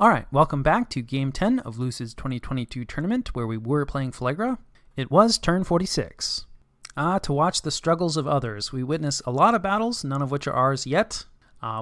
Alright, welcome back to Game 10 of Lucid's 2022 tournament, where we were playing Phlegra. It was turn 46. To watch the struggles of others. We witness a lot of battles, none of which are ours yet.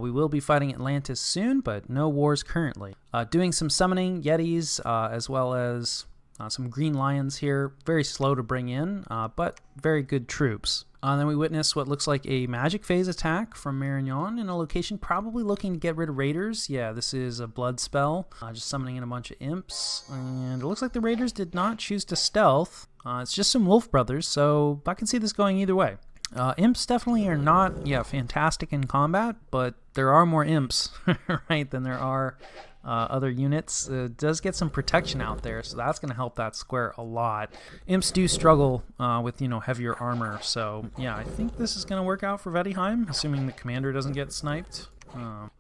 We will be fighting Atlantis soon, but no wars currently. Doing some summoning, Yetis, as well as some green lions here. Very slow to bring in, but very good troops. Then we witness what looks like a magic phase attack from Marignon in a location probably looking to get rid of raiders. Yeah, this is a blood spell, just summoning in a bunch of imps. And it looks like the raiders did not choose to stealth. It's just some wolf brothers, so I can see this going either way. Imps definitely are not, fantastic in combat, but there are more imps, right, than there are other units. It does get some protection out there, so that's going to help that square a lot. Imps do struggle with, heavier armor, so yeah, I think this is going to work out for Vettiheim, assuming the commander doesn't get sniped.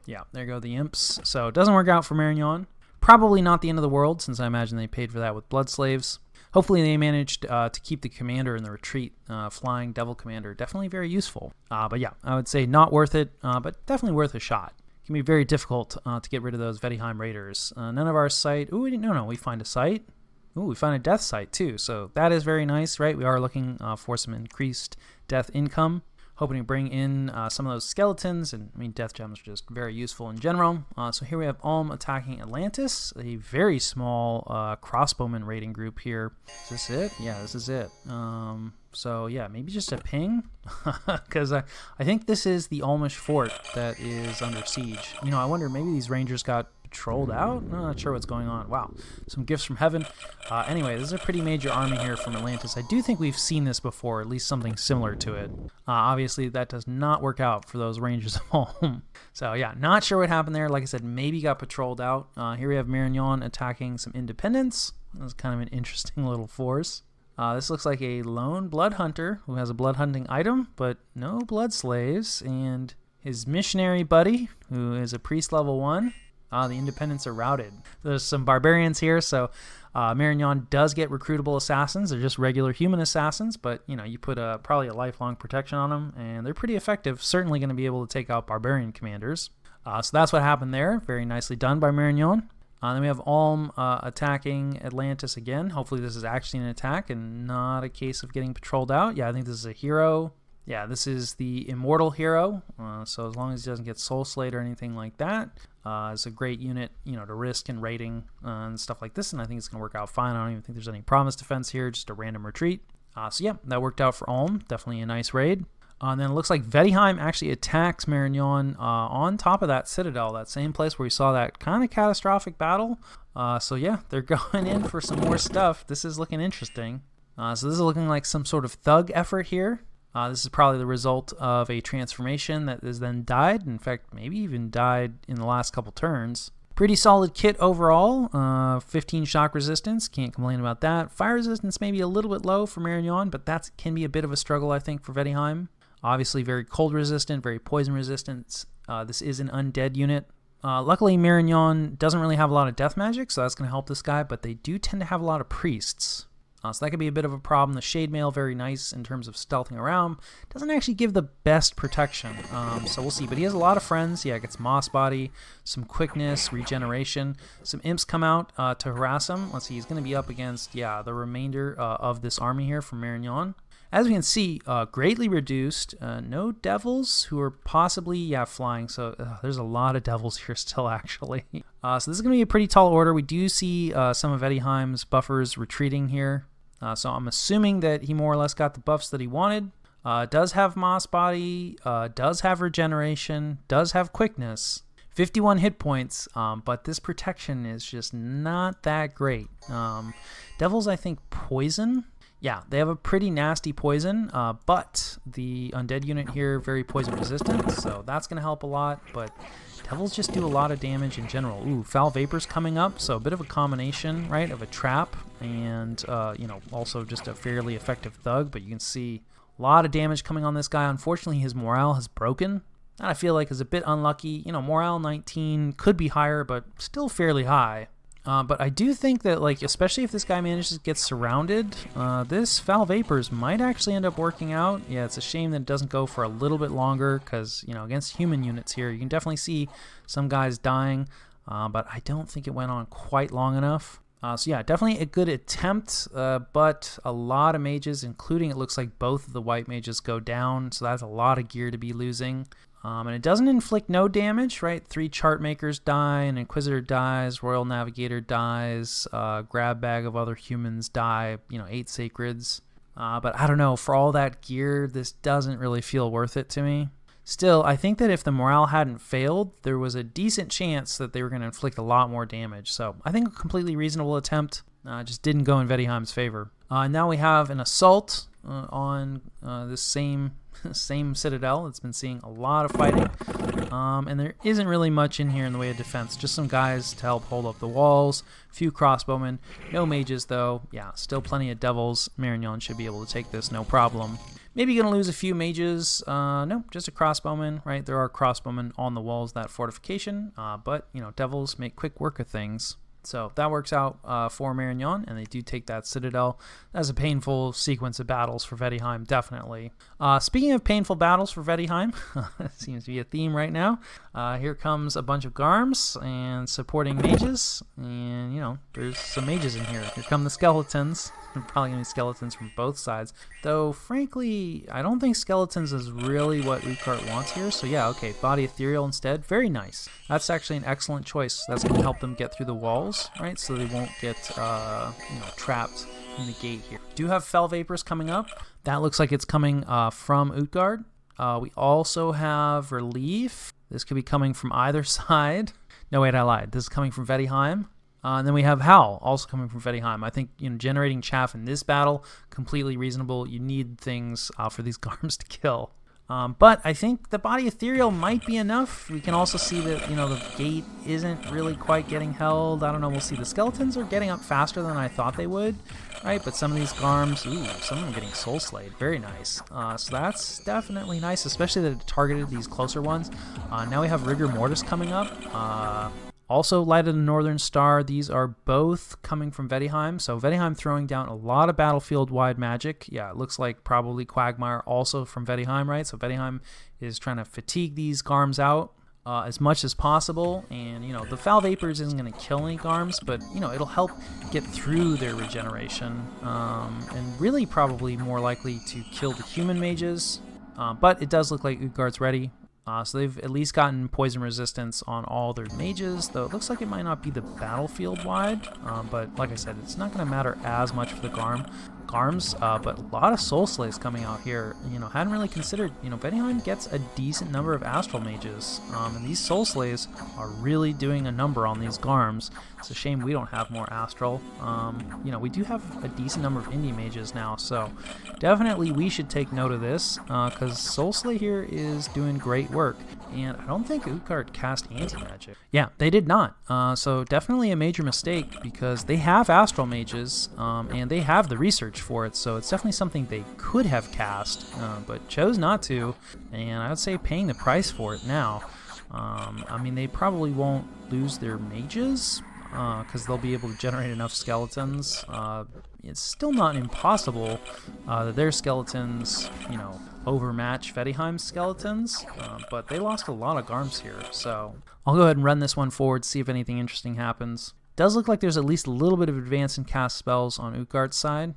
Yeah, there go the imps. So it doesn't work out for Marignon. Probably not the end of the world, since I imagine they paid for that with blood slaves. Hopefully they managed to keep the commander in the retreat. Flying devil commander, definitely very useful. But yeah, I would say not worth it, but definitely worth a shot. Can be very difficult to get rid of those Vettiheim raiders. None of our site. Ooh, no, we find a site. Ooh, we find a death site too. So that is very nice, right? We are looking for some increased death income. Hoping to bring in some of those skeletons, and I mean, death gems are just very useful in general. So here we have Ulm attacking Atlantis, a very small crossbowman raiding group here. Is this it? Yeah, this is it. So yeah, maybe just a ping, because I think this is the Ulmish fort that is under siege. I wonder, maybe these rangers got patrolled out? I'm not sure what's going on. Wow, some gifts from heaven. Anyway, this is a pretty major army here from Atlantis. I do think we've seen this before, at least something similar to it. Obviously, that does not work out for those rangers of home. So yeah, not sure what happened there. Like I said, maybe got patrolled out. Here we have Marignon attacking some independents. That's kind of an interesting little force. This looks like a lone blood hunter who has a blood hunting item, but no blood slaves. And his missionary buddy, who is a priest level 1. The independents are routed. There's some barbarians here, so Marignon does get recruitable assassins. They're just regular human assassins, but you put probably a lifelong protection on them, and they're pretty effective. Certainly going to be able to take out barbarian commanders. So that's what happened there. Very nicely done by Marignon. Then we have Ulm attacking Atlantis again. Hopefully this is actually an attack and not a case of getting patrolled out. Yeah, I think this is a hero. Yeah, this is the immortal hero, so as long as he doesn't get soul slayed or anything like that, it's a great unit, to risk and raiding and stuff like this, and I think it's going to work out fine. I don't even think there's any promise defense here, just a random retreat. So yeah, that worked out for Ulm. Definitely a nice raid. And then it looks like Vettiheim actually attacks Marignon on top of that citadel, that same place where we saw that kind of catastrophic battle. So yeah, they're going in for some more stuff. This is looking interesting. So this is looking like some sort of thug effort here. This is probably the result of a transformation that has then died. In fact, maybe even died in the last couple turns. Pretty solid kit overall. 15 shock resistance. Can't complain about that. Fire resistance maybe a little bit low for Marignon, but that can be a bit of a struggle, I think, for Vettiheim. Obviously very cold resistant, very poison resistant. This is an undead unit. Luckily, Marignon doesn't really have a lot of death magic, so that's going to help this guy, but they do tend to have a lot of priests. So that could be a bit of a problem. The Shade Mail, very nice in terms of stealthing around. Doesn't actually give the best protection, so we'll see. But he has a lot of friends. Yeah, gets Moss Body, some quickness, regeneration. Some imps come out to harass him. Let's see, he's going to be up against, the remainder of this army here from Marignon. As we can see, greatly reduced. No devils who are possibly, flying. So there's a lot of devils here still, actually. So this is going to be a pretty tall order. We do see some of Vettiheim's buffers retreating here. So I'm assuming that he more or less got the buffs that he wanted. Does have Moss Body, does have regeneration, does have quickness. 51 hit points, but this protection is just not that great. Devils, I think, poison. Yeah, they have a pretty nasty poison, but the undead unit here, very poison resistant, so that's going to help a lot, but devils just do a lot of damage in general. Ooh, Foul Vapor's coming up, so a bit of a combination, right, of a trap and, also just a fairly effective thug, but you can see a lot of damage coming on this guy. Unfortunately, his morale has broken. That I feel like is a bit unlucky. Morale 19 could be higher, but still fairly high. But I do think that, especially if this guy manages to get surrounded, this Foul Vapors might actually end up working out. Yeah, it's a shame that it doesn't go for a little bit longer because, against human units here, you can definitely see some guys dying. but I don't think it went on quite long enough. So yeah, definitely a good attempt, but a lot of mages, including it looks like both of the white mages go down, so that's a lot of gear to be losing. And it doesn't inflict no damage, right? 3 chart makers die, an inquisitor dies, royal navigator dies, grab bag of other humans die, 8 sacreds. But I don't know, for all that gear, this doesn't really feel worth it to me. Still, I think that if the morale hadn't failed, there was a decent chance that they were going to inflict a lot more damage. So I think a completely reasonable attempt, just didn't go in Vetiheim's favor. Now we have an assault on this same citadel. It's been seeing a lot of fighting, and there isn't really much in here in the way of defense. Just some guys to help hold up the walls, a few crossbowmen, no mages though. Yeah, still plenty of devils. Marignon should be able to take this no problem. Maybe going to lose a few mages. No, just a crossbowman, right? There are crossbowmen on the walls, that fortification, but, devils make quick work of things. So that works out for Marignon, and they do take that citadel. That's a painful sequence of battles for Vetiheim, definitely. Speaking of painful battles for Vetiheim, it seems to be a theme right now. Here comes a bunch of Garms and supporting mages, and, there's some mages in here. Here come the skeletons. Probably going to be skeletons from both sides. Though, frankly, I don't think skeletons is really what Utgard wants here. So yeah, okay, body ethereal instead. Very nice. That's actually an excellent choice. That's going to help them get through the walls, right? So they won't get, trapped in the gate here. Do have fell vapors coming up. That looks like it's coming from Utgard. We also have relief. This could be coming from either side. No, wait, I lied. This is coming from Vetiheim. And then we have Howl, also coming from Vetiheim. I think generating chaff in this battle, completely reasonable. You need things for these Garms to kill. But I think the body ethereal might be enough. We can also see that, the gate isn't really quite getting held. I don't know, we'll see. The skeletons are getting up faster than I thought they would, right? But some of these Garms, some of them getting soul slayed. Very nice. So that's definitely nice, especially that it targeted these closer ones. Now we have Rigor Mortis coming up. Also, Light of the Northern Star, these are both coming from Vetiheim. So Vetiheim throwing down a lot of battlefield-wide magic. Yeah, it looks like probably Quagmire also from Vetiheim, right? So Vetiheim is trying to fatigue these Garms out as much as possible. And, the Foul Vapors isn't going to kill any Garms, but, it'll help get through their regeneration. And really probably more likely to kill the human mages. But it does look like Utgard's ready. So they've at least gotten poison resistance on all their mages, though it looks like it might not be the battlefield wide, but like I said, it's not going to matter as much for the Garms, but a lot of Soul Slays coming out here. Hadn't really considered, Vetiheim gets a decent number of Astral Mages, and these Soul Slays are really doing a number on these Garms. It's a shame we don't have more Astral. We do have a decent number of Indie Mages now, so definitely we should take note of this, because Soul Slay here is doing great work, and I don't think Utgard cast Anti-Magic. Yeah, they did not, so definitely a major mistake, because they have Astral Mages, and they have the research for it, so it's definitely something they could have cast, but chose not to, and I would say paying the price for it now. They probably won't lose their mages, because they'll be able to generate enough skeletons. It's still not impossible that their skeletons, overmatch Vetiheim's skeletons, but they lost a lot of Garms here, so I'll go ahead and run this one forward, see if anything interesting happens. Does look like there's at least a little bit of advance in cast spells on Utgard's side.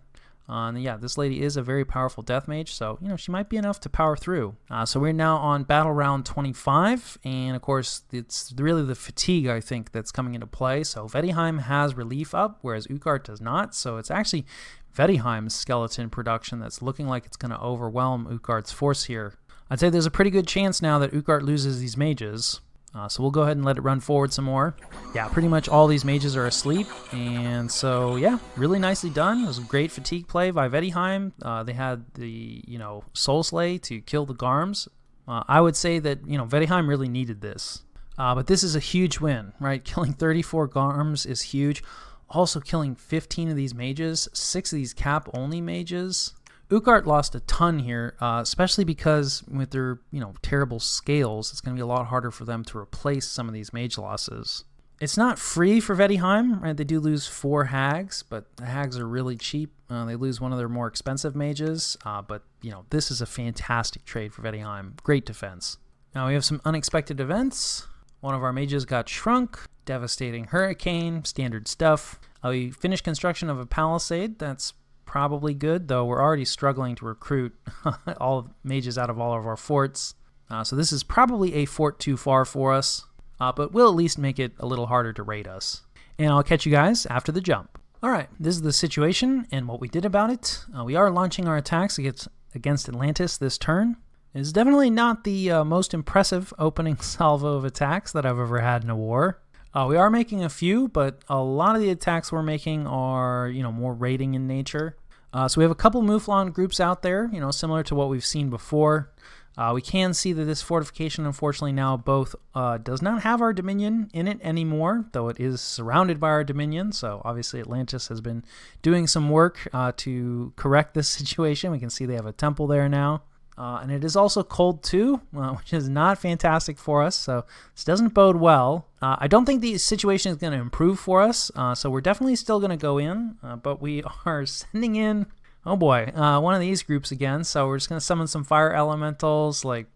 And yeah, this lady is a very powerful death mage, so she might be enough to power through. So we're now on battle round 25, and of course it's really the fatigue, I think, that's coming into play. So Vetiheim has relief up, whereas Utgard does not, so it's actually Vetiheim's skeleton production that's looking like it's going to overwhelm Utgard's force here. I'd say there's a pretty good chance now that Utgard loses these mages. So we'll go ahead and let it run forward some more. Yeah, pretty much all these mages are asleep. And so, yeah, really nicely done. It was a great fatigue play by Vetiheim. They had the, Soul Slay to kill the Garms. I would say that, Vetiheim really needed this. But this is a huge win, right? Killing 34 Garms is huge. Also killing 15 of these mages, 6 of these cap-only mages. Utgard lost a ton here, especially because with their, terrible scales, it's going to be a lot harder for them to replace some of these mage losses. It's not free for Vetiheim, right? They do lose 4 hags, but the hags are really cheap. They lose one of their more expensive mages, but, this is a fantastic trade for Vetiheim. Great defense. Now we have some unexpected events. One of our mages got shrunk. Devastating hurricane, standard stuff. We finished construction of a palisade. That's probably good, though we're already struggling to recruit all mages out of all of our forts. So this is probably a fort too far for us, but we'll at least make it a little harder to raid us. And I'll catch you guys after the jump. All right, this is the situation and what we did about it. We are launching our attacks against Atlantis this turn. It's definitely not the most impressive opening salvo of attacks that I've ever had in a war. We are making a few, but a lot of the attacks we're making are, more raiding in nature. So we have a couple Mouflon groups out there, similar to what we've seen before. We can see that this fortification, unfortunately, now both does not have our Dominion in it anymore, though it is surrounded by our Dominion. So obviously Atlantis has been doing some work to correct this situation. We can see they have a temple there now. And it is also cold too, which is not fantastic for us, so this doesn't bode well. I don't think the situation is going to improve for us, so we're definitely still going to go in, but we are sending in, oh boy, one of these groups again, so we're just going to summon some fire elementals. I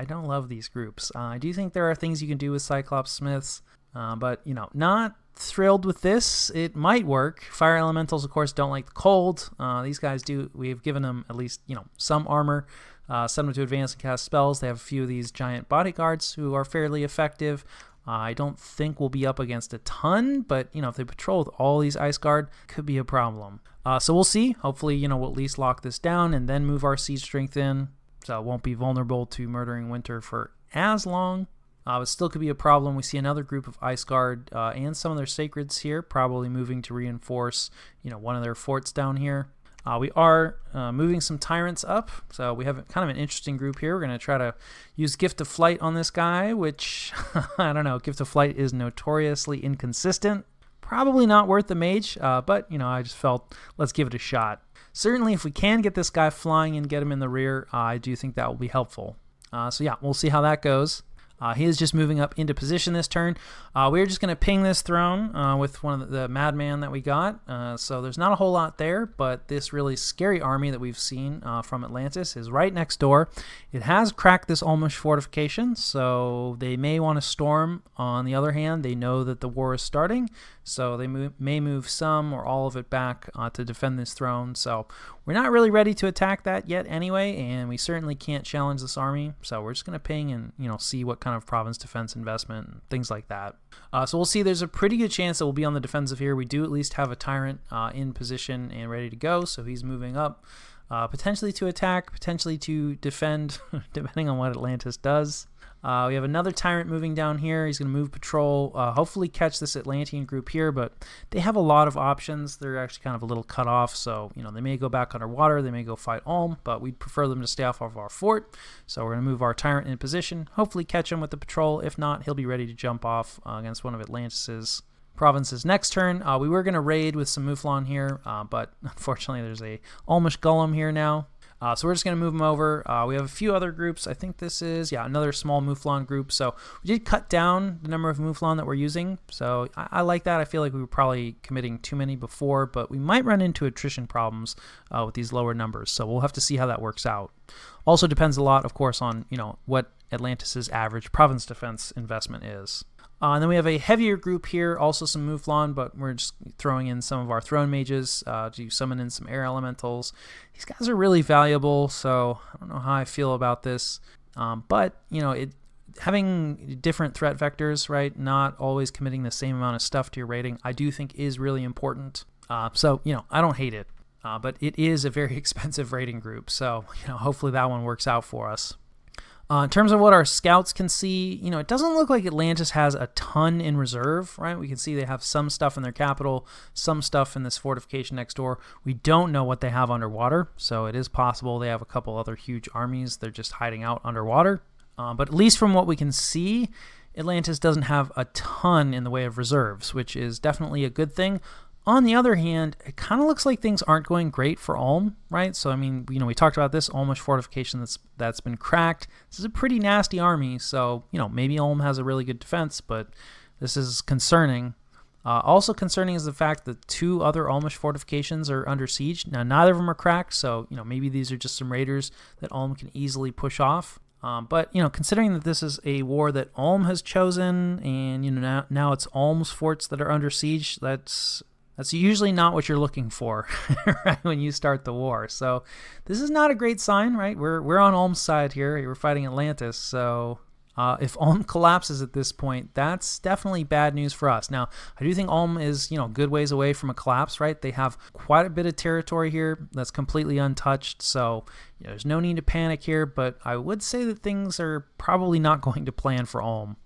don't love these groups. I do think there are things you can do with Cyclops Smiths, but, not thrilled with this. It might work. Fire elementals, of course, don't like the cold. These guys do. We've given them at least, some armor. Send them to advance and cast spells. They have a few of these giant bodyguards who are fairly effective. I don't think we'll be up against a ton, but, if they patrol with all these Ice Guard, could be a problem. So we'll see. Hopefully, we'll at least lock this down and then move our siege strength in, so it won't be vulnerable to Murdering Winter for as long. It still could be a problem. We see another group of Ice Guard and some of their Sacreds here, probably moving to reinforce, one of their forts down here. We are moving some Tyrants up, so we have kind of an interesting group here. We're going to try to use Gift of Flight on this guy, which, I don't know, Gift of Flight is notoriously inconsistent. Probably not worth the mage, but, I just felt, let's give it a shot. Certainly, if we can get this guy flying and get him in the rear, I do think that will be helpful. So yeah, we'll see how that goes. He is just moving up into position this turn. We're just going to ping this throne with one of the madman that we got. So there's not a whole lot there, but this really scary army that we've seen from Atlantis is right next door. It has cracked this Olmush fortification, so they may want to storm. On the other hand, they know that the war is starting, so they may move some or all of it back to defend this throne. So we're not really ready to attack that yet anyway, and we certainly can't challenge this army. So we're just going to ping and see what kind of province defense investment and things like that. So we'll see. There's a pretty good chance that we'll be on the defensive here. We do at least have a Tyrant in position and ready to go, so he's moving up, potentially to attack, potentially to defend, depending on what Atlantis does. We have another Tyrant moving down here. He's going to move patrol, hopefully catch this Atlantean group here, but they have a lot of options. They're actually kind of a little cut off, so they may go back underwater, they may go fight Ulm, but we'd prefer them to stay off of our fort. So we're going to move our Tyrant in position, hopefully catch him with the patrol. If not, he'll be ready to jump off against one of Atlantis's provinces next turn. We were going to raid with some Mouflon here, but unfortunately there's a Ulmish Golem here now. So we're just going to move them over. We have a few other groups. I think this is, another small Mouflon group. So we did cut down the number of Mouflon that we're using. So I like that. I feel like we were probably committing too many before, but we might run into attrition problems with these lower numbers. So we'll have to see how that works out. Also depends a lot, of course, on what Atlantis's average province defense investment is. And then we have a heavier group here, also some Mouflon, but we're just throwing in some of our throne mages to summon in some air elementals. These guys are really valuable, so I don't know how I feel about this. But, having different threat vectors, right, not always committing the same amount of stuff to your rating, I do think is really important. So, I don't hate it, but it is a very expensive rating group, so, hopefully that one works out for us. In terms of what our scouts can see, it doesn't look like Atlantis has a ton in reserve, right? We can see they have some stuff in their capital, some stuff in this fortification next door. We don't know what they have underwater, so it is possible they have a couple other huge armies. They're just hiding out underwater. But at least from what we can see, Atlantis doesn't have a ton in the way of reserves, which is definitely a good thing. On the other hand, it kind of looks like things aren't going great for Ulm, right? So, I mean, we talked about this Ulmish fortification that's been cracked. This is a pretty nasty army, so, maybe Ulm has a really good defense, but this is concerning. Also concerning is the fact that two other Ulmish fortifications are under siege. Now, neither of them are cracked, so, maybe these are just some raiders that Ulm can easily push off. But, considering that this is a war that Ulm has chosen, and, now it's Ulm's forts that are under siege, that's usually not what you're looking for right, when you start the war. So this is not a great sign, right? We're on Ulm's side here. We're fighting Atlantis. So if Ulm collapses at this point, that's definitely bad news for us. Now, I do think Ulm is, a good ways away from a collapse, right? They have quite a bit of territory here that's completely untouched. So there's no need to panic here, but I would say that things are probably not going to plan for Ulm.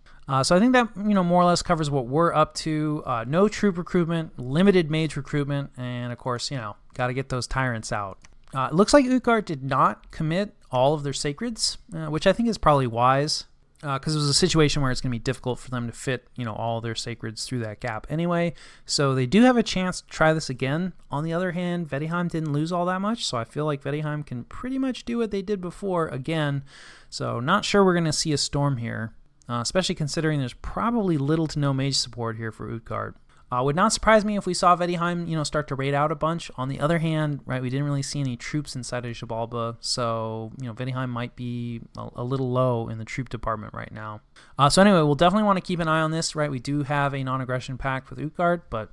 So I think that, more or less covers what we're up to. No troop recruitment, limited mage recruitment, and of course, got to get those tyrants out. It looks like Utgard did not commit all of their sacreds, which I think is probably wise, because it was a situation where it's going to be difficult for them to fit, all their sacreds through that gap anyway. So they do have a chance to try this again. On the other hand, Vettiheim didn't lose all that much, so I feel like Vettiheim can pretty much do what they did before again. So not sure we're going to see a storm here. Especially considering there's probably little to no mage support here for Utgard. Would not surprise me if we saw Vettiheim, start to raid out a bunch. On the other hand, right, we didn't really see any troops inside of Xibalba, so, Vettiheim might be a little low in the troop department right now. So anyway, we'll definitely want to keep an eye on this, right? We do have a non-aggression pact with Utgard, but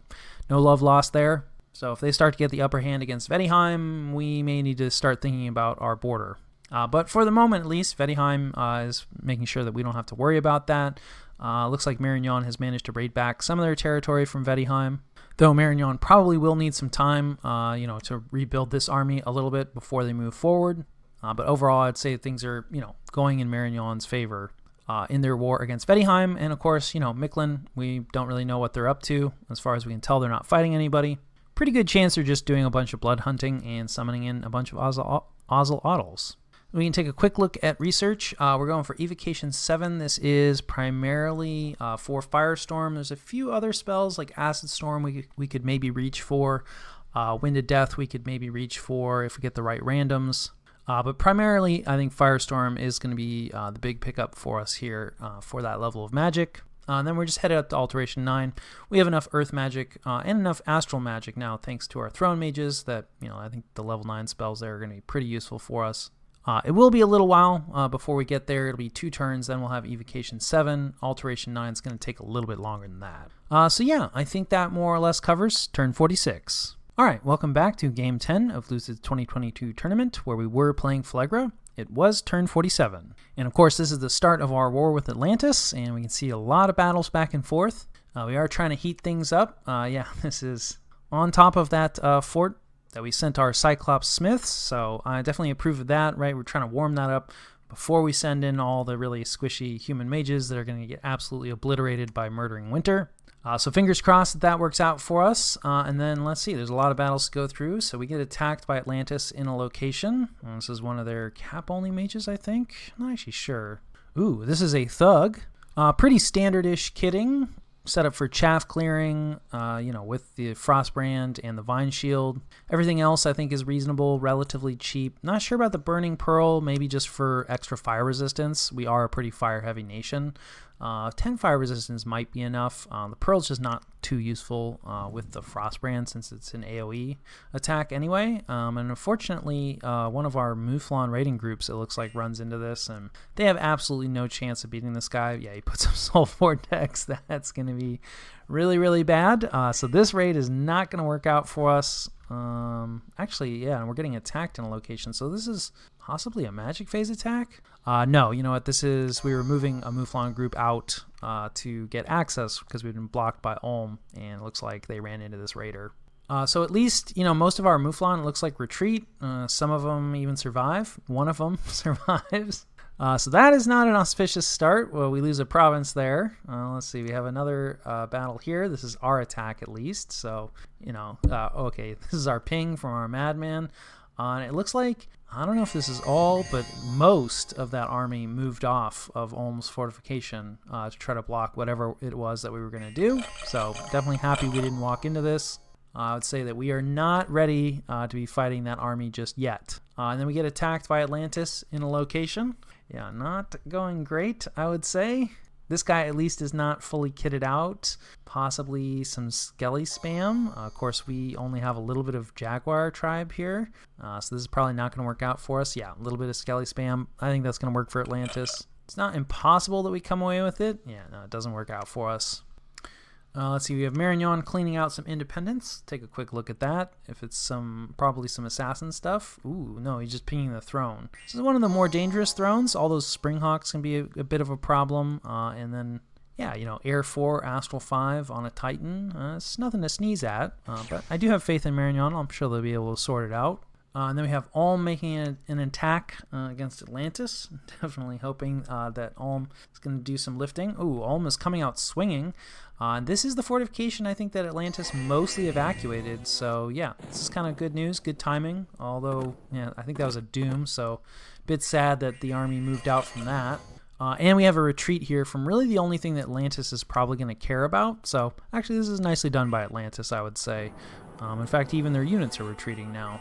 no love lost there. So if they start to get the upper hand against Vettiheim, we may need to start thinking about our border. But for the moment, at least, Vettiheim is making sure that we don't have to worry about that. Looks like Marignan has managed to raid back some of their territory from Vettiheim, though Marignan probably will need some time, to rebuild this army a little bit before they move forward. But overall, I'd say things are, going in Marignan's favor in their war against Vettiheim. And of course, Mictlan, we don't really know what they're up to. As far as we can tell, they're not fighting anybody. Pretty good chance they're just doing a bunch of blood hunting and summoning in a bunch of Ozzel-Ottles. We can take a quick look at research. We're going for Evocation 7. This is primarily for Firestorm. There's a few other spells like Acid Storm we could maybe reach for. Wind of Death we could maybe reach for if we get the right randoms. But primarily, I think Firestorm is going to be the big pickup for us here for that level of magic. And then we're just headed up to Alteration 9. We have enough Earth magic and enough Astral magic now, thanks to our Throne Mages, that I think the level 9 spells there are going to be pretty useful for us. It will be a little while before we get there. It'll be 2 turns, then we'll have Evocation 7. Alteration 9 is going to take a little bit longer than that. So yeah, I think that more or less covers turn 46. All right, welcome back to Game 10 of Lucid's 2022 tournament, where we were playing Phlegra. It was turn 47. And of course, this is the start of our war with Atlantis, and we can see a lot of battles back and forth. We are trying to heat things up. Yeah, this is on top of that fort that we sent our Cyclops Smiths, so I definitely approve of that, right? We're trying to warm that up before we send in all the really squishy human mages that are going to get absolutely obliterated by Murdering Winter. So fingers crossed that works out for us. And then let's see, there's a lot of battles to go through. So we get attacked by Atlantis in a location. This is one of their cap-only mages, I think. I'm not actually sure. Ooh, this is a Thug. Pretty standard-ish kitting. Set up for chaff clearing, with the Frostbrand and the Vine Shield. Everything else I think is reasonable, relatively cheap. Not sure about the Burning Pearl, maybe just for extra fire resistance. We are a pretty fire-heavy nation. 10 fire resistance might be enough. The Pearl's just not too useful with the Frostbrand since it's an AoE attack anyway. And unfortunately, one of our Mouflon raiding groups, it looks like, runs into this, and they have absolutely no chance of beating this guy. Yeah, he puts up Soul Vortex. That's going to be really, really bad. So this raid is not going to work out for us. Actually, yeah, and we're getting attacked in a location. So this is possibly a magic phase attack? No, you know what this is? We were moving a Mouflon group out to get access because we've been blocked by Ulm, and it looks like they ran into this raider. So at least, most of our Mouflon, it looks like retreat. Some of them even survive. One of them survives. So that is not an auspicious start. Well, we lose a province there. Let's see. We have another battle here. This is our attack, at least. So, okay. This is our ping from our madman. And it looks like, I don't know if this is all, but most of that army moved off of Ulm's fortification to try to block whatever it was that we were going to do. So definitely happy we didn't walk into this. I would say that we are not ready to be fighting that army just yet. And then we get attacked by Atlantis in a location. Yeah, not going great, I would say. This guy at least is not fully kitted out. Possibly some Skelly spam. Of course, we only have a little bit of Jaguar tribe here. So this is probably not going to work out for us. Yeah, a little bit of Skelly spam. I think that's going to work for Atlantis. It's not impossible that we come away with it. Yeah, no, it doesn't work out for us. Let's see, we have Marignon cleaning out some independents. Take a quick look at that. If it's probably some assassin stuff. Ooh, no, he's just pinging the throne. This is one of the more dangerous thrones. All those Springhawks can be a bit of a problem. And then, yeah, Air 4, Astral 5 on a Titan. It's nothing to sneeze at. But I do have faith in Marignon. I'm sure they'll be able to sort it out. And then we have Ulm making an attack against Atlantis. Definitely hoping that Ulm is going to do some lifting. Ooh, Ulm is coming out swinging. This is the fortification I think that Atlantis mostly evacuated. So yeah, this is kind of good news, good timing. Although, yeah, I think that was a doom. So a bit sad that the army moved out from that. And we have a retreat here from really the only thing that Atlantis is probably going to care about. So actually this is nicely done by Atlantis, I would say. In fact, even their units are retreating now.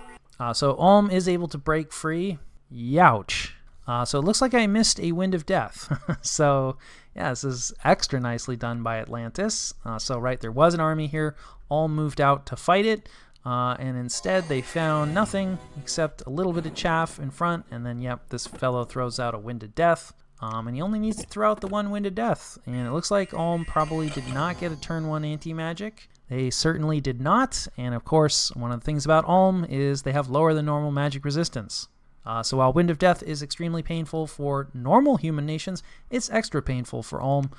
So Ulm is able to break free. Youch. So it looks like I missed a Wind of Death. So yeah, this is extra nicely done by Atlantis. So right, there was an army here. Ulm moved out to fight it. And instead they found nothing except a little bit of chaff in front. And then, yep, this fellow throws out a Wind of Death. And he only needs to throw out the one Wind of Death. And it looks like Ulm probably did not get a turn 1 anti-magic. They certainly did not, and of course, one of the things about Ulm is they have lower than normal magic resistance. So while Wind of Death is extremely painful for normal human nations, it's extra painful for Ulm.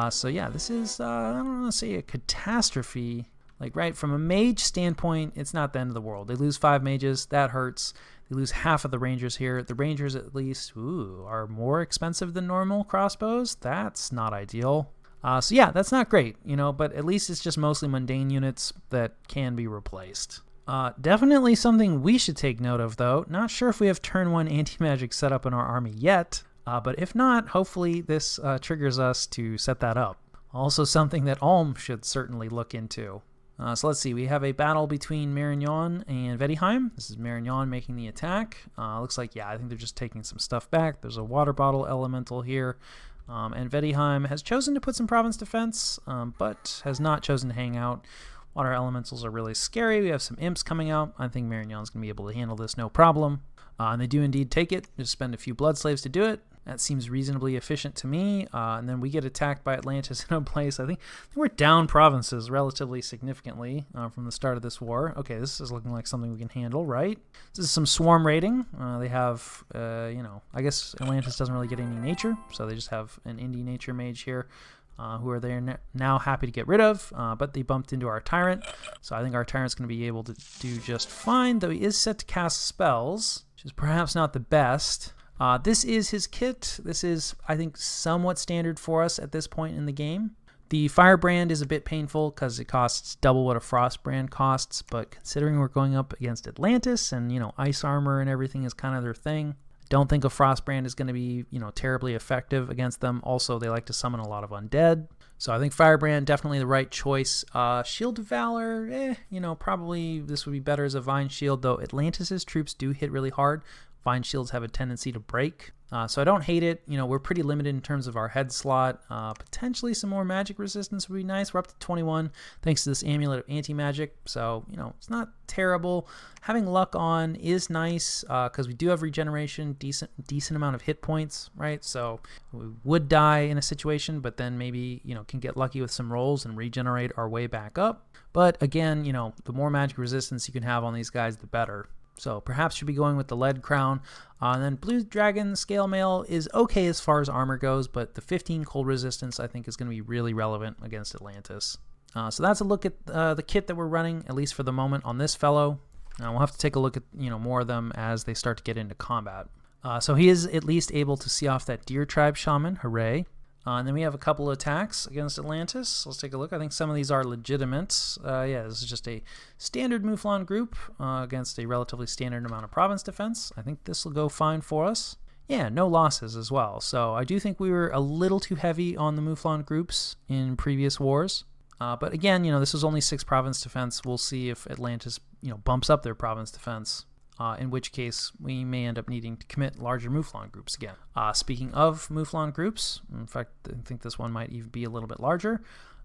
So yeah, this is, I don't want to say a catastrophe. Like, right, from a mage standpoint, it's not the end of the world. They lose 5 mages, that hurts. They lose half of the rangers here. The rangers, at least, are more expensive than normal crossbows. That's not ideal. So yeah, that's not great, but at least it's just mostly mundane units that can be replaced. Definitely something we should take note of, though. Not sure if we have turn 1 anti-magic set up in our army yet, but if not, hopefully this triggers us to set that up. Also something that Ulm should certainly look into. So let's see, we have a battle between Marignon and Vedheim. This is Marignon making the attack. Looks like, yeah, I think they're just taking some stuff back. There's a water bottle elemental here. And Vedheim has chosen to put some province defense, but has not chosen to hang out. Water elementals are really scary. We have some imps coming out. I think Marignon's going to be able to handle this no problem. And they do indeed take it. Just spend a few blood slaves to do it. That seems reasonably efficient to me. And then we get attacked by Atlantis in a place. I think we're down provinces relatively significantly from the start of this war. Okay, this is looking like something we can handle, right? This is some swarm raiding. They have, I guess Atlantis doesn't really get any nature, so they just have an indie nature mage here who are they now happy to get rid of, but they bumped into our tyrant. So I think our tyrant's going to be able to do just fine, though he is set to cast spells, which is perhaps not the best. This is his kit. This is, I think, somewhat standard for us at this point in the game. The Firebrand is a bit painful because it costs double what a Frostbrand costs, but considering we're going up against Atlantis and, ice armor and everything is kind of their thing, I don't think a Frostbrand is going to be, terribly effective against them. Also, they like to summon a lot of undead. So I think Firebrand, definitely the right choice. Shield of Valor, probably this would be better as a Vine Shield, though Atlantis' troops do hit really hard. Vine shields have a tendency to break. So I don't hate it. We're pretty limited in terms of our head slot. Potentially some more magic resistance would be nice. We're up to 21 thanks to this amulet of anti-magic. So, it's not terrible. Having luck on is nice because we do have regeneration, decent amount of hit points, right? So we would die in a situation, but then maybe, can get lucky with some rolls and regenerate our way back up. But again, the more magic resistance you can have on these guys, the better. So perhaps should be going with the lead crown. And then Blue Dragon Scale Mail is okay as far as armor goes, but the 15 cold resistance I think is going to be really relevant against Atlantis. So that's a look at the kit that we're running, at least for the moment, on this fellow. We'll have to take a look at more of them as they start to get into combat. So he is at least able to see off that Deer Tribe Shaman. Hooray. And then we have a couple of attacks against Atlantis. Let's take a look. I think some of these are legitimate. This is just a standard Mouflon group against a relatively standard amount of province defense. I think this will go fine for us. Yeah, no losses as well. So I do think we were a little too heavy on the Mouflon groups in previous wars. But again, this is only 6 province defense. We'll see if Atlantis, bumps up their province defense. in which case we may end up needing to commit larger Mouflon groups again. Speaking of Mouflon groups, in fact, I think this one might even be a little bit larger.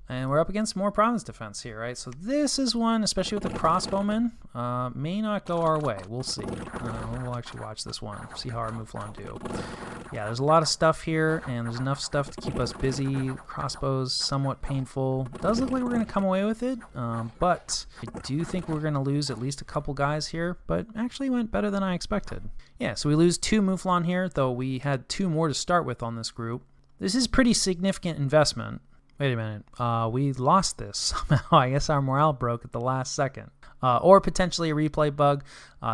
And we're up against more province defense here, right? So this is one, especially with the crossbowmen, may not go our way. We'll see. We'll actually watch this one, see how our Mouflon do. Yeah, there's a lot of stuff here, and there's enough stuff to keep us busy. Crossbows, somewhat painful. Does look like we're going to come away with it, but I do think we're going to lose at least a couple guys here, but actually went better than I expected. Yeah, so we lose 2 Mouflon here, though we had 2 more to start with on this group. This is pretty significant investment. Wait a minute, we lost this somehow. I guess our morale broke at the last second. Or potentially a replay bug.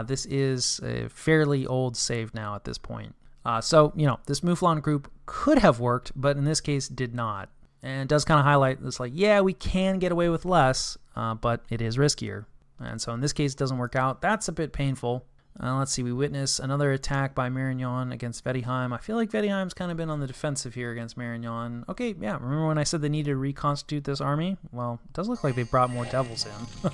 This is a fairly old save now at this point. So, this Mouflon group could have worked, but in this case did not. And it does kind of highlight this, like, yeah, we can get away with less, but it is riskier. And so in this case, it doesn't work out. That's a bit painful. Let's see, we witness another attack by Marignon against Vettigheim. I feel like Vettigheim's kind of been on the defensive here against Marignon. Okay, yeah, remember when I said they needed to reconstitute this army? Well, it does look like they brought more devils in.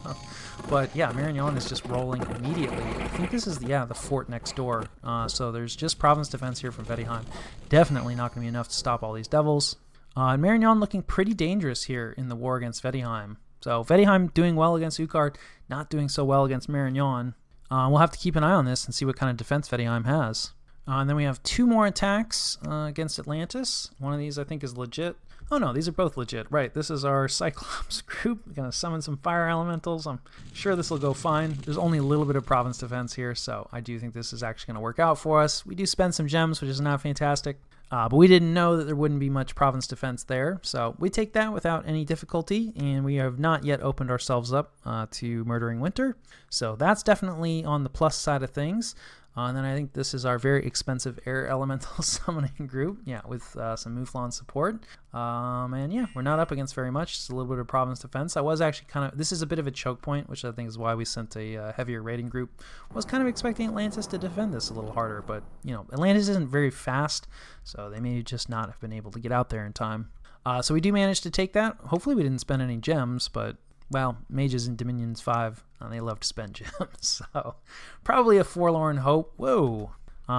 But yeah, Marignon is just rolling immediately. I think this is, the fort next door. So there's just province defense here from Vettigheim. Definitely not going to be enough to stop all these devils. And Marignon looking pretty dangerous here in the war against Vettigheim. So Vettigheim doing well against Ukard, not doing so well against Marignon. We'll have to keep an eye on this and see what kind of defense Vettigheim has. And then we have 2 more attacks against Atlantis. One of these I think is legit. Oh no, these are both legit. Right, this is our Cyclops group. We're going to summon some fire elementals. I'm sure this will go fine. There's only a little bit of province defense here, so I do think this is actually going to work out for us. We do spend some gems, which is not fantastic. But we didn't know that there wouldn't be much province defense there, so we take that without any difficulty, and we have not yet opened ourselves up to Murdering Winter, so that's definitely on the plus side of things. And then I think this is our very expensive air elemental summoning group, with some Mouflon support. And yeah, we're not up against very much, just a little bit of province defense. I was actually this is a bit of a choke point, which I think is why we sent a heavier raiding group. Was kind of expecting Atlantis to defend this a little harder, but Atlantis isn't very fast, so they may just not have been able to get out there in time. So we do manage to take that. Hopefully we didn't spend any gems, but well, mages in Dominions 5, they love to spend gems, so probably a forlorn hope. Whoa.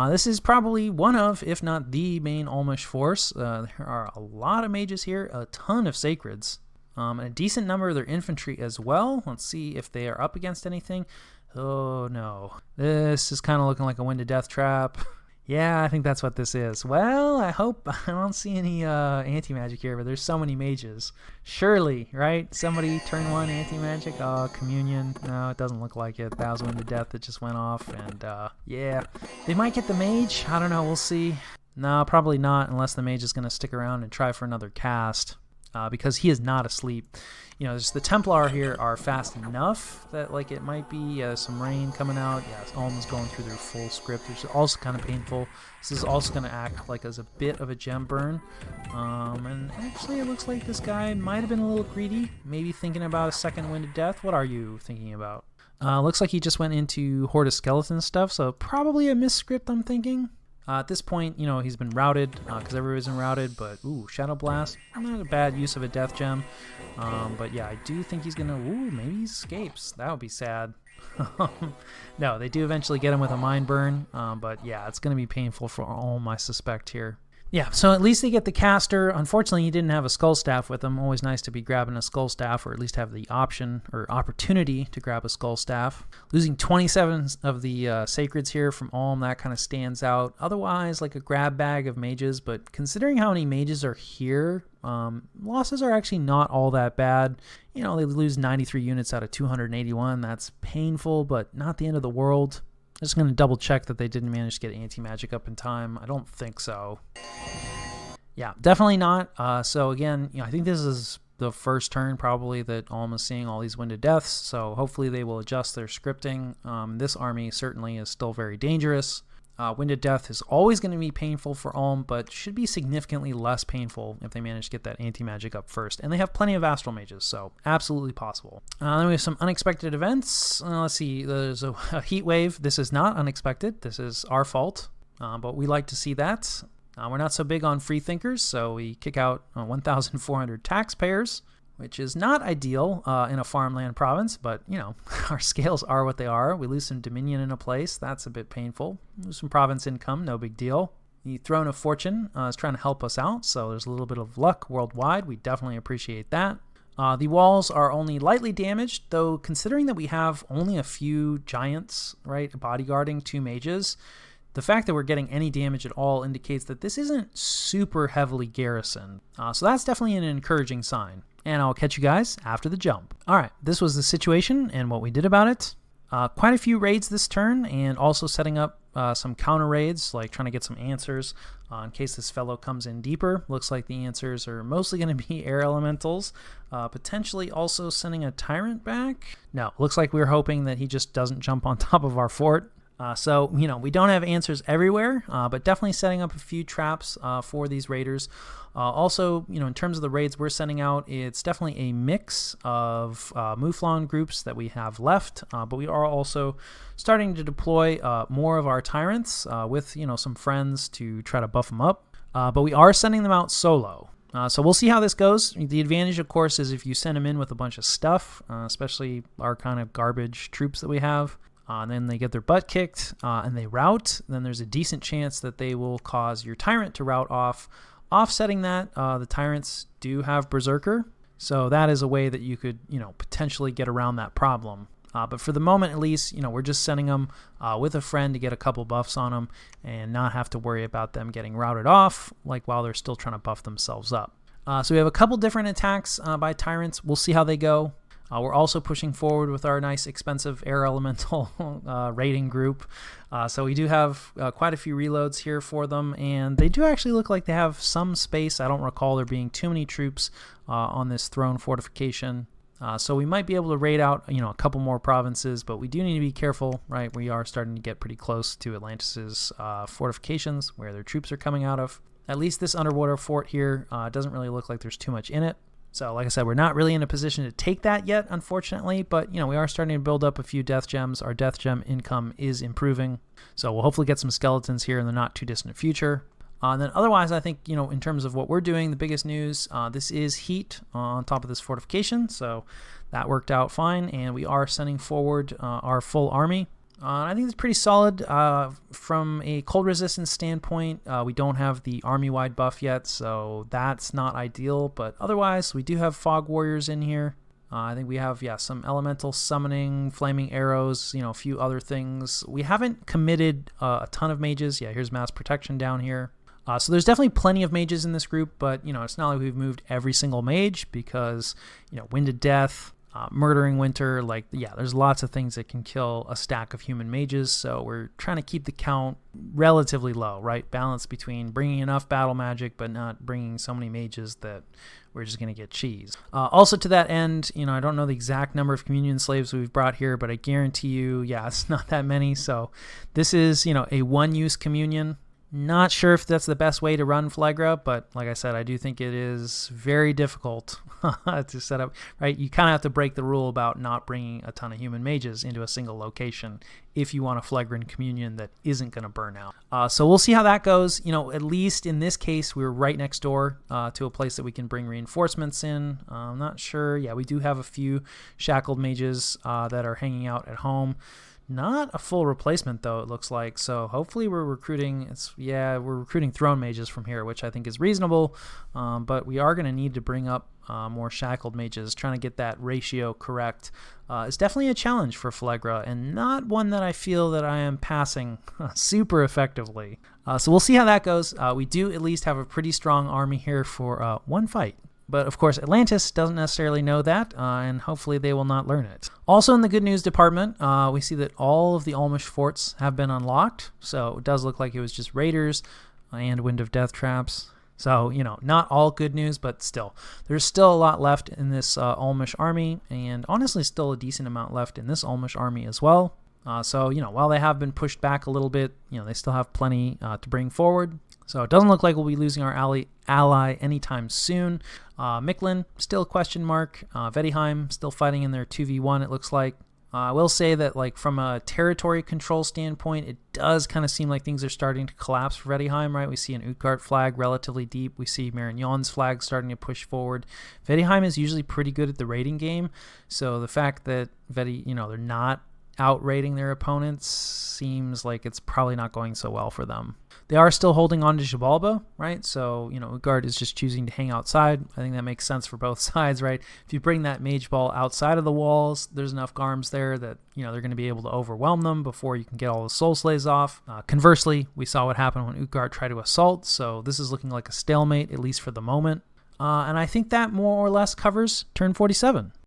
This is probably one of, if not the main Almish force. There are a lot of mages here, a ton of sacreds, and a decent number of their infantry as well. Let's see if they are up against anything. Oh no, this is kind of looking like a Wind of Death trap. Yeah, I think that's what this is. Well, I hope I don't see any anti-magic here, but there's so many mages. Surely, right? Somebody turn 1 anti-magic. Oh, communion. No, it doesn't look like it. That was Wind of Death that just went off, and yeah. They might get the mage. I don't know. We'll see. No, probably not, unless the mage is going to stick around and try for another cast, because he is not asleep. There's the Templar here are fast enough that it might be some rain coming out. Yeah, it's almost going through their full script, which is also kind of painful. This is also going to act as a bit of a gem burn. And actually it looks like this guy might have been a little greedy, maybe thinking about a second Wind of Death. What are you thinking about? Looks like he just went into Horde of Skeleton stuff, so probably a misscript, I'm thinking. At this point, he's been routed, because everybody's been routed, but, ooh, Shadow Blast, not a bad use of a death gem. But yeah, I do think he's gonna, maybe he escapes. That would be sad. No, they do eventually get him with a Mind Burn, but yeah, it's gonna be painful for Ulm, I suspect, here. Yeah, so at least they get the caster. Unfortunately, he didn't have a skull staff with him. Always nice to be grabbing a skull staff, or at least have the option or opportunity to grab a skull staff. Losing 27 of the sacreds here from Ulm, that kind of stands out. Otherwise, like a grab bag of mages, but considering how many mages are here, losses are actually not all that bad. They lose 93 units out of 281. That's painful, but not the end of the world. Just going to double check that they didn't manage to get anti-magic up in time. I don't think so. Yeah, definitely not. So again, I think this is the first turn probably that Ulm is seeing all these Winded Deaths. So hopefully they will adjust their scripting. This army certainly is still very dangerous. Winded Death is always going to be painful for Ulm, but should be significantly less painful if they manage to get that anti-magic up first. And they have plenty of Astral Mages, so absolutely possible. Then we have some unexpected events. Let's see, there's a heat wave. This is not unexpected. This is our fault, but we like to see that. We're not so big on free thinkers, so we kick out 1,400 taxpayers. which is not ideal in a farmland province, but, you know, our scales are what they are. We lose some dominion in a place. That's a bit painful. Lose some province income, no big deal. The Throne of Fortune is trying to help us out, so there's a little bit of luck worldwide. We definitely appreciate that. The walls are only lightly damaged, though considering that we have only a few giants, right, bodyguarding 2 mages, the fact that we're getting any damage at all indicates that this isn't super heavily garrisoned. So that's definitely an encouraging sign. And I'll catch you guys after the jump. All right, this was the situation and what we did about it. Quite a few raids this turn, and also setting up some counter raids, like trying to get some answers in case this fellow comes in deeper. Looks like the answers are mostly going to be air elementals. Potentially also sending a tyrant back. No, looks like we're hoping that he just doesn't jump on top of our fort. So, you know, we don't have answers everywhere, but definitely setting up a few traps for these raiders. Also, you know, in terms of the raids we're sending out, it's definitely a mix of Mouflon groups that we have left, but we are also starting to deploy more of our tyrants with, you know, some friends to try to buff them up. But we are sending them out solo. So we'll see how this goes. The advantage, of course, is if you send them in with a bunch of stuff, especially our kind of garbage troops that we have. And then they get their butt kicked and they rout, then there's a decent chance that they will cause your tyrant to rout off. Offsetting that, the tyrants do have Berserker, so that is a way that you could, you know, potentially get around that problem. But for the moment, at least, you know, we're just sending them with a friend to get a couple buffs on them and not have to worry about them getting routed off, like while they're still trying to buff themselves up. So we have a couple different attacks by tyrants. We'll see how they go. We're also pushing forward with our nice expensive air elemental raiding group. So we do have quite a few reloads here for them, and they do actually look like they have some space. I don't recall there being too many troops on this throne fortification. So we might be able to raid out, you know, a couple more provinces, but we do need to be careful, right? We are starting to get pretty close to Atlantis's fortifications where their troops are coming out of. At least this underwater fort here doesn't really look like there's too much in it. So like I said, we're not really in a position to take that yet, unfortunately, but, you know, we are starting to build up a few death gems. Our death gem income is improving, so we'll hopefully get some skeletons here in the not too distant future. And then otherwise, I think, you know, in terms of what we're doing, the biggest news, this is heat on top of this fortification, so that worked out fine, and we are sending forward our full army. I think it's pretty solid from a cold resistance standpoint. We don't have the army-wide buff yet, so that's not ideal. But otherwise, we do have fog warriors in here. I think we have, yeah, some elemental summoning, flaming arrows, you know, a few other things. We haven't committed a ton of mages. Yeah, here's mass protection down here. So there's definitely plenty of mages in this group, but, you know, it's not like we've moved every single mage because, you know, Wind of Death, Murdering Winter, like, yeah, there's lots of things that can kill a stack of human mages, so we're trying to keep the count relatively low, right? Balance between bringing enough battle magic but not bringing so many mages that we're just going to get cheese. Also to that end, you know, I don't know the exact number of communion slaves we've brought here, but I guarantee you, yeah, it's not that many, so this is, you know, a one-use communion. Not sure if that's the best way to run Phlegra, but like I said, I do think it is very difficult to set up, right? You kind of have to break the rule about not bringing a ton of human mages into a single location if you want a Phlegran communion that isn't going to burn out. So we'll see how that goes. You know, at least in this case, we're right next door to a place that we can bring reinforcements in. I'm not sure. Yeah, we do have a few shackled mages that are hanging out at home. Not a full replacement, though, it looks like. So hopefully we're recruiting, we're recruiting throne mages from here, which I think is reasonable. But we are going to need to bring up more shackled mages. Trying to get that ratio correct is definitely a challenge for Phlegra, and not one that I feel that I am passing super effectively. So we'll see how that goes. We do at least have a pretty strong army here for one fight. But of course, Atlantis doesn't necessarily know that, and hopefully they will not learn it. Also in the good news department, we see that all of the Almish forts have been unlocked. So it does look like it was just raiders and Wind of Death traps. So, you know, not all good news, but still. There's still a lot left in this Almish army, and honestly still a decent amount left in this Almish army as well. So, you know, while they have been pushed back a little bit, you know, they still have plenty to bring forward. So it doesn't look like we'll be losing our ally anytime soon. Micklin, still a question mark. Vedheim, still fighting in their 2v1, it looks like. I will say that, like, from a territory control standpoint, it does kind of seem like things are starting to collapse for Vedheim, right? We see an Utgard flag relatively deep. We see Marignon's flag starting to push forward. Vedheim is usually pretty good at the raiding game, so the fact that they're not outrating their opponents seems like it's probably not going so well for them. They are still holding on to Xibalba, right? So, Utgard is just choosing to hang outside. I think that makes sense for both sides, right? If you bring that mage ball outside of the walls, there's enough Garms there that, they're going to be able to overwhelm them before you can get all the soul slays off. Conversely, we saw what happened when Utgard tried to assault, so this is looking like a stalemate, at least for the moment. And I think that more or less covers turn 47.